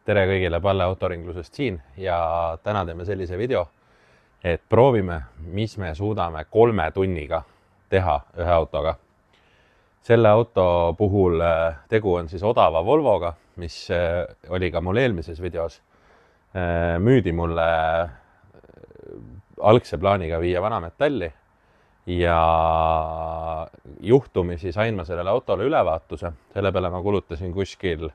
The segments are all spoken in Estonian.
Tere kõigile Palle autoringlusest siin ja täna teeme sellise video, et proovime, mis me suudame 3 tunniga teha ühe autoga. Selle auto puhul tegu on siis odava Volvoga, mis oli ka mul eelmises videos. Müüdi mulle algse plaaniga viia vanametalli ja juhtumisi sain ma sellele autole ülevaatuse. Selle peale ma kulutasin kuskil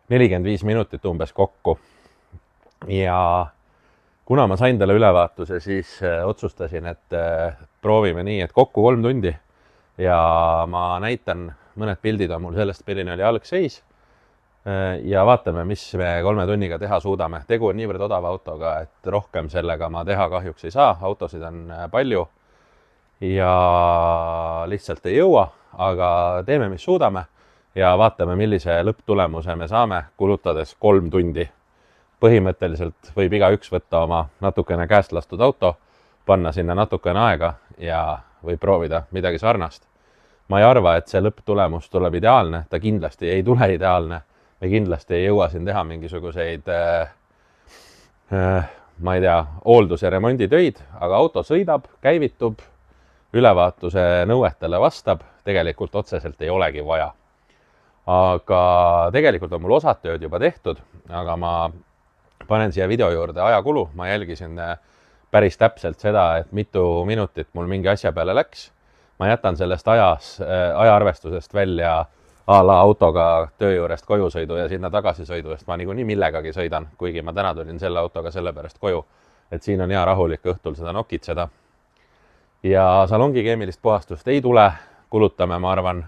45 minutit umbes kokku. Ja kuna ma sain talle ülevaatuse, siis otsustasin, et proovime nii, et kokku 3 tundi ja ma näitan, mõned pildid on mul sellest, milline oli algseis ja vaatame, mis me 3 tunniga teha suudame. Tegu on niivõrd odava autoga, et rohkem sellega ma teha kahjuks ei saa. Autosid on palju ja lihtsalt ei jõua, aga teeme, mis suudame. Ja vaatame, millise lõpptulemuse me saame, kulutades 3 tundi. Põhimõtteliselt võib igaüks võtta oma natukene käest lastud auto, panna sinna natukene aega ja võib proovida midagi sarnast. Ma ei arva, et see lõpptulemus tuleb ideaalne, ta kindlasti ei tule ideaalne. Me kindlasti ei jõua siin teha mingisuguseid, ma ei tea, hooldus- ja remonditöid, aga auto sõidab, käivitub, ülevaatuse nõuetele vastab, tegelikult otseselt ei olegi vaja. Aga tegelikult on mul osad tööd juba tehtud, aga ma panen siia video juurde ajakulu. Ma jälgisin päris täpselt seda, et mitu minutit mul mingi asja peale läks. Ma jätan sellest ajaarvestusest välja a la autoga töö juurest koju sõidu ja sinna tagasi sõidu, sest ma niikuinii millegagi sõidan, kuigi ma täna tulin selle autoga sellepärast koju, et siin on hea rahulik õhtul seda nokitseda. Ja salongi keemilist puhastust ei tule, kulutame, ma arvan,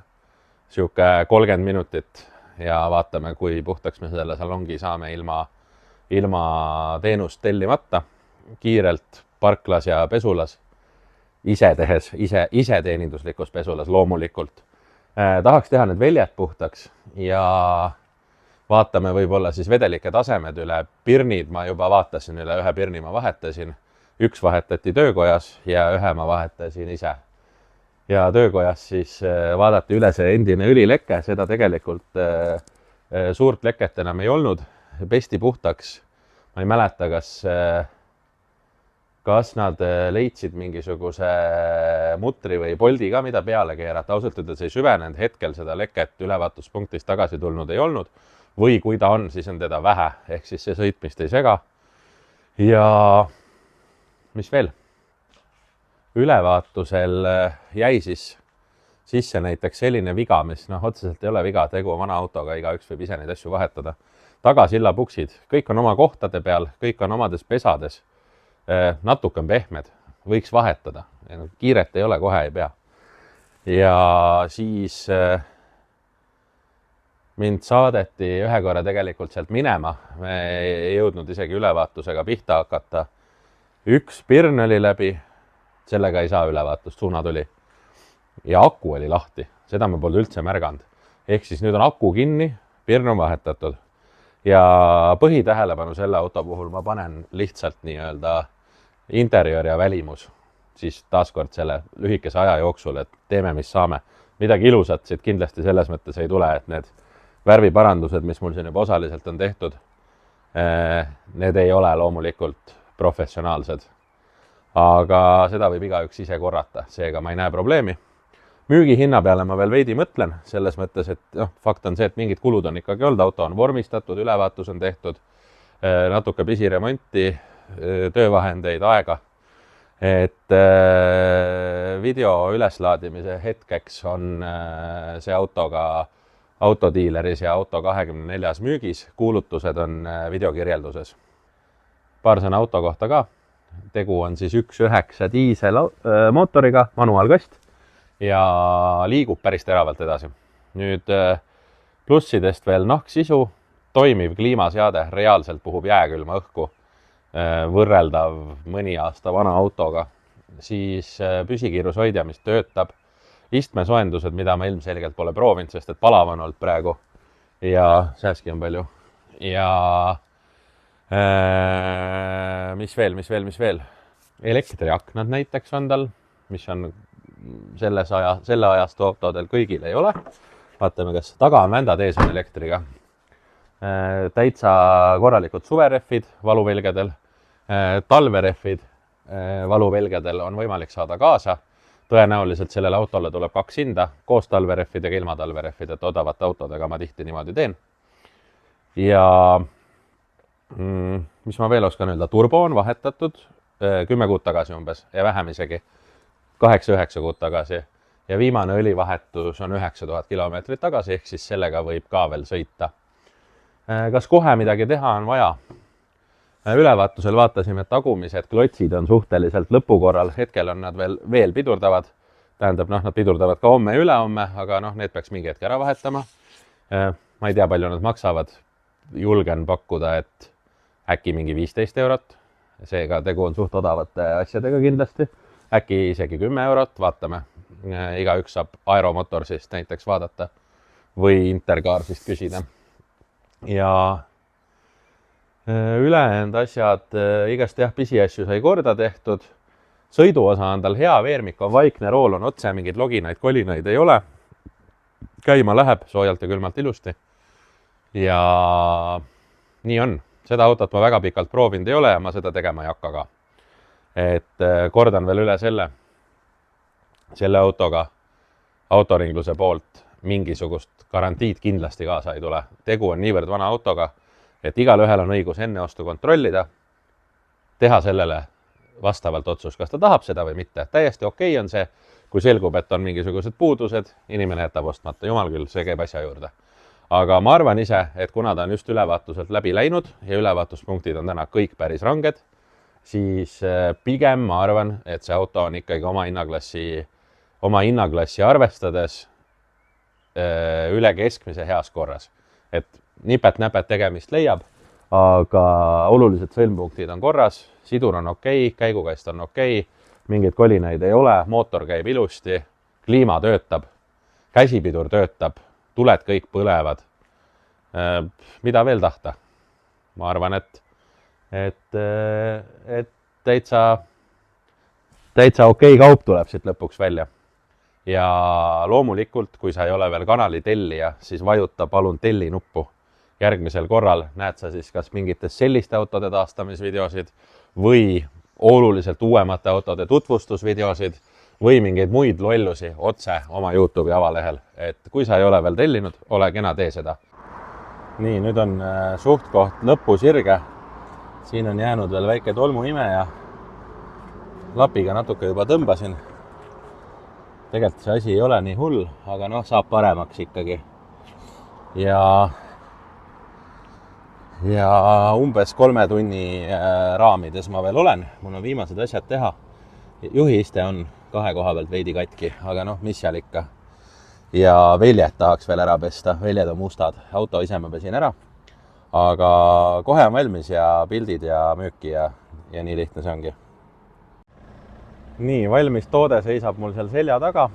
siuke 30 minutit ja vaatame, kui puhtaks me selle salongi saame ilma teenust tellimata, kiirelt parklas ja pesulas, ise tehes, ise teeninduslikus pesulas loomulikult. Tahaks teha need väljad puhtaks ja vaatame võib-olla siis vedelike tasemed üle. Pirnid ma juba vaatasin üle, ühe pirni ma vahetasin, üks vahetati töökojas ja ühe ma vahetasin ise. Ja töökojas siis vaadati üle see endine õlileke, seda tegelikult suurt leket enam ei olnud, pesti puhtaks. Ma ei mäleta, kas nad leidsid mingisuguse mutri või poldi ka, mida peale keerata. Ausalt öeldes ei süvenenud, hetkel seda leket ülevaatuspunktist tagasi tulnud ei olnud. Või kui ta on, siis on teda vähe, ehk siis see sõitmist ei sega. Ja mis veel? Ülevaatusel jäi siis sisse näiteks selline viga, mis otseselt ei ole viga, tegu vana autoga, igaüks võib ise neid asju vahetada. Tagasilla puksid, kõik on oma kohtade peal, kõik on omades pesades, natuke on pehmed, võiks vahetada. Kiiret ei ole, kohe ei pea. Ja siis mind saadeti ühe korra tegelikult sealt minema, me ei jõudnud isegi ülevaatusega pihta hakata. Üks pirn oli läbi, sellega ei saa ülevaatust, suunatuli. Ja aku oli lahti, seda ma polnud üldse märganud. Ehk siis nüüd on aku kinni, pirn on vahetatud. Ja põhitähelepanu selle auto puhul ma panen lihtsalt nii-öelda interiör ja välimus. Siis taaskord selle lühikese aja jooksul, et teeme, mis saame. Midagi ilusat siit kindlasti selles mõttes ei tule, et need värviparandused, mis mul siin juba osaliselt on tehtud, need ei ole loomulikult professionaalsed. Aga seda võib igaüks ise korrata, seega ma ei näe probleemi. Müügihinna peale ma veel veidi mõtlen, selles mõttes, et fakt on see, et mingid kulud on ikkagi olnud, auto on vormistatud, ülevaatus on tehtud, natuke pisiremonti, töövahendeid, aega. Et video üleslaadimise hetkeks on see autoga autodiileris ja auto 24 müügis, kuulutused on videokirjelduses. Paar sõna auto kohta ka. Tegu on siis 1.9 diisel mootoriga, manuaalkast ja liigub päris teravalt edasi. Nüüd plussidest veel nahksisu, toimiv kliimaseade, reaalselt puhub jääkülma õhku, võrreldav mõni aasta vana autoga. Siis püsikiirushoidja, mis töötab, istmesoendused, mida ma ilmselgelt pole proovinud, sest et palav on olnud praegu ja sääski on palju. Ja mis veel? Elektriaknad näiteks on tal, mis on selle ajastu autodel kõigil ei ole. Vaatame, kas taga on vändad, ees on elektriga. täitsa korralikud suverehvid valuvelgedel, talverehvid valuvelgedel on võimalik saada kaasa. Tõenäoliselt sellele autole tuleb 2 hinda, koos talverehvidega, ilma talverehvideta, odavate autodega ma tihti niimoodi teen. Ja mis ma veel oskan öelda, turbo on vahetatud 10 kuud tagasi umbes ja vähem isegi, 8-9 kuud tagasi. Ja viimane õlivahetus on 9000 kilomeetrit tagasi, ehk siis sellega võib ka veel sõita. Kas kohe midagi teha on vaja? Ülevaatusel vaatasime, et tagumised klotsid on suhteliselt lõpukorral, hetkel on nad veel pidurdavad. Tähendab, nad pidurdavad ka homme ja ülehomme, aga need peaks mingi hetk ära vahetama. Ma ei tea, palju nad maksavad. Julgen pakkuda, et äkki mingi 15 eurot. Seega tegu on suht odavate asjadega kindlasti. Äkki isegi 10 eurot, vaatame. Igaüks saab Aeromotorsist näiteks vaadata või Intercaarsist küsida. Ja ülejäänud asjad, igast pisiasju sai korda tehtud. Sõiduosa on tal hea, veermik on vaikne, rool on otse, mingeid loginaid, kolinaid ei ole. Käima läheb soojalt ja külmalt ilusti. Ja nii on. Seda autot ma väga pikalt proovinud ei ole ja ma seda tegema ei hakka ka. Et kordan veel üle selle autoga autoringluse poolt mingisugust garantiid kindlasti kaasa ei tule. Tegu on niivõrd vana autoga, et igal ühel on õigus enne ostu kontrollida, teha sellele vastavalt otsus, kas ta tahab seda või mitte. Täiesti okei on see, kui selgub, et on mingisugused puudused, inimene jätab ostmata. Jumal küll, see käib asja juurde. Aga ma arvan ise, et kuna ta on just ülevaatuselt läbi läinud ja ülevaatuspunktid on täna kõik päris ranged, siis pigem ma arvan, et see auto on ikkagi oma hinnaklassi arvestades üle keskmise heas korras. Et nipet-näpet tegemist leiab, aga olulised sõlmpunktid on korras, sidur on okei, käigukast on okei, mingeid kolinaid ei ole, mootor käib ilusti, kliima töötab, käsipidur töötab, tuled kõik põlevad. Mida veel tahta? Ma arvan, et täitsa okei kaup tuleb siit lõpuks välja. Ja loomulikult, kui sa ei ole veel kanali tellija, siis vajuta palun telli nuppu. Järgmisel korral näed sa siis kas mingites selliste autode taastamisvideosid või oluliselt uuemate autode tutvustusvideosid või mingeid muid lollusi otse oma YouTube'i avalehel. Et kui sa ei ole veel tellinud, ole kena, tee seda. Nii, nüüd on suhtkoht lõpusirge. Siin on jäänud veel väike tolmuime ja lapiga natuke juba tõmbasin. Tegelikult see asi ei ole nii hull, aga saab paremaks ikkagi. Ja umbes 3 tunni raamides ma veel olen. Mul on viimased asjad teha. Juhiiste on 2 koha pealt veidi katki, aga mis seal ikka. Ja veljed tahaks veel ära pesta. Veljed on mustad. Auto ise ma pesin ära. Aga kohe on valmis ja pildid ja müüki ja nii lihtne see ongi. Nii, valmis toode seisab mul seal selja taga.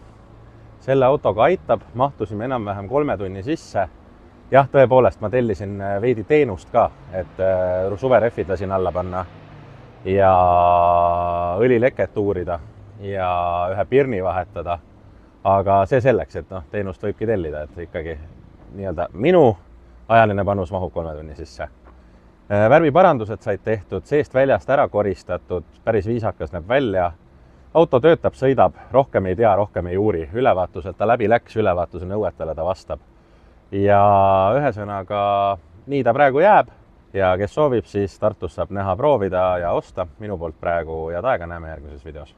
Selle autoga aitab. Mahtusime enam-vähem 3 tunni sisse. Jah, tõepoolest, ma tellisin veidi teenust ka, et suverehvid lasin alla panna ja õlileket uurida ja ühe pirni vahetada. Aga see selleks, et teenust võibki tellida, et ikkagi nii-öelda minu ajaline panus mahub 3 tunni sisse. Värviparandused said tehtud, seest väljast ära koristatud, päris viisakas näeb välja. Auto töötab, sõidab, rohkem ei tea, rohkem ei uuri. Ülevaatused ta läbi läks, ülevaatuse nõuetele ta vastab. Ja ühesõnaga nii ta praegu jääb ja kes soovib, siis Tartus saab näha, proovida ja osta. Minu poolt praegu head aega, näeme järgmises videos.